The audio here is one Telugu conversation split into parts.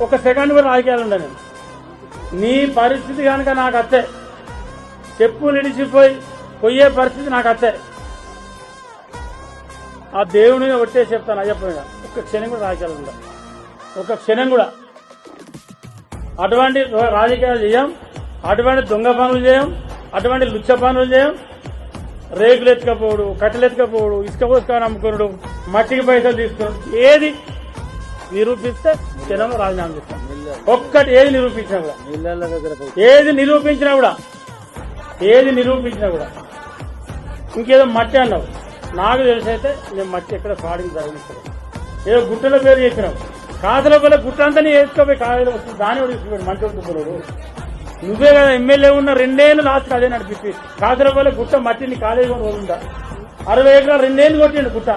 ఒక సెకండ్ కూడా రాజకీయాలు ఉండను. నీ పరిస్థితి కనుక నాకు అత్తే, చెప్పులు ఇడిచిపోయి పోయే పరిస్థితి నాకు అత్తే, ఆ దేవుని ఒట్టే చెప్తాను అయ్యప్ప మీద ఒక్క క్షణం కూడా రాజకీయాలు ఉండవు. ఒక క్షణం కూడా అటువంటి రాజకీయాలు చేయం, అటువంటి దొంగ పనులు చేయం, అటువంటి లుచ్చ పనులు చేయం. రేకులు ఎత్తుకపోవడు, కట్టెలు ఎత్తుకపోవడు, ఇసుక పోసుకొని అమ్ముకున్నాడు, మట్టికి పైసలు తీసుకున్నాడు. ఏది నిరూపిస్తే క్షణంలో రాజీనామా చేస్తాం. ఒక్కటి ఏది నిరూపించినా కూడా, ఏది నిరూపించినా కూడా ఇంకేదో మట్టి అన్నావు. నాకు తెలిసైతే నేను మట్టి ఎక్కడ ఫ్రాడింగ్ జరిగిస్తాను. ఏదో గుట్టల పేరు చెప్పినావు, కాసుల వల్ల గుట్ట అంతా నీ వేసుకోపోయి కాలేజీలో వస్తుంది. దాన్ని కూడా తీసుకుపోయాడు మంచి ఒప్పుకోడు. నువ్వే కదా ఎమ్మెల్యే ఉన్న 2 ఏళ్ళు లాస్ట్ అదే నడిపిస్తే కాసుల వల్ల గుట్ట మట్టిని కాలేజీ కూడా రోజుంటా 60 ఎకరాలు 2 ఏళ్ళు కొట్టిండు గుట్ట.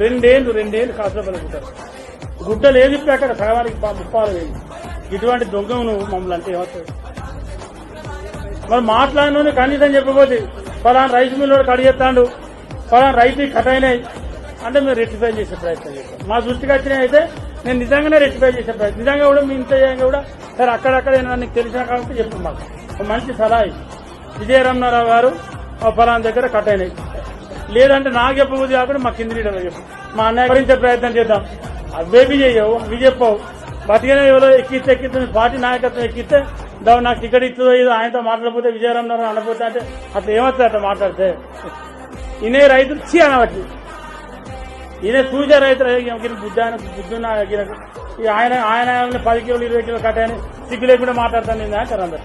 2 ఏళ్ళు కాసుల వల్ల గుట్టలు ఏది అక్కడ సగవానికి 30,000. ఇటువంటి దొంగ నువ్వు మమ్మల్ని అంటే ఏమవుతుంది? మరి మాట్లాడిన కనీసం చెప్పబోతే ఫలానా రైస్ మిల్ కడిగెత్తాడు, ఫలానా రైతు కట్ అయినాయి అంటే మీరు రెక్టిఫై చేసే ప్రయత్నం చేస్తాం. మా దృష్టికి వచ్చినాయి అయితే నేను నిజంగానే రెక్టిఫై చేసే ప్రయత్నం, నిజంగా కూడా మీ ఇంత కూడా సరే అక్కడక్కడ నీకు తెలిసిన కాబట్టి చెప్పు. మాకు మంచి సలహా విజయరమణారావు గారు ఫలానా దగ్గర కట్ అయినాయి, లేదంటే నాకు చెప్పబోదు కాకుండా మా కింది లీడర్లు చెప్పు, మా అన్నయ్య భరించే ప్రయత్నం చేద్దాం. అవేవి చేయవు, అవి చెప్పవు. బతికిన ఎవరో ఎక్కిస్తే పార్టీ నాయకత్వం ఎక్కిస్తే దావు నాకు టికెట్ ఇస్తుందో ఏదో ఆయనతో మాట్లాడకపోతే విజయరమణారావు అనకపోతే అంటే అట్లా ఏమవుతుంది? అట్లా మాట్లాడితే ఈయన రైతులు చీ అనవచ్చు. ఈయన చూసే రైతు బుద్ధున్న ఆయన 10 కిలోలు 20 కిలోలు కట్టాయని సిగ్గు లేకుండా మాట్లాడతాను నేను అంటారు అందరు.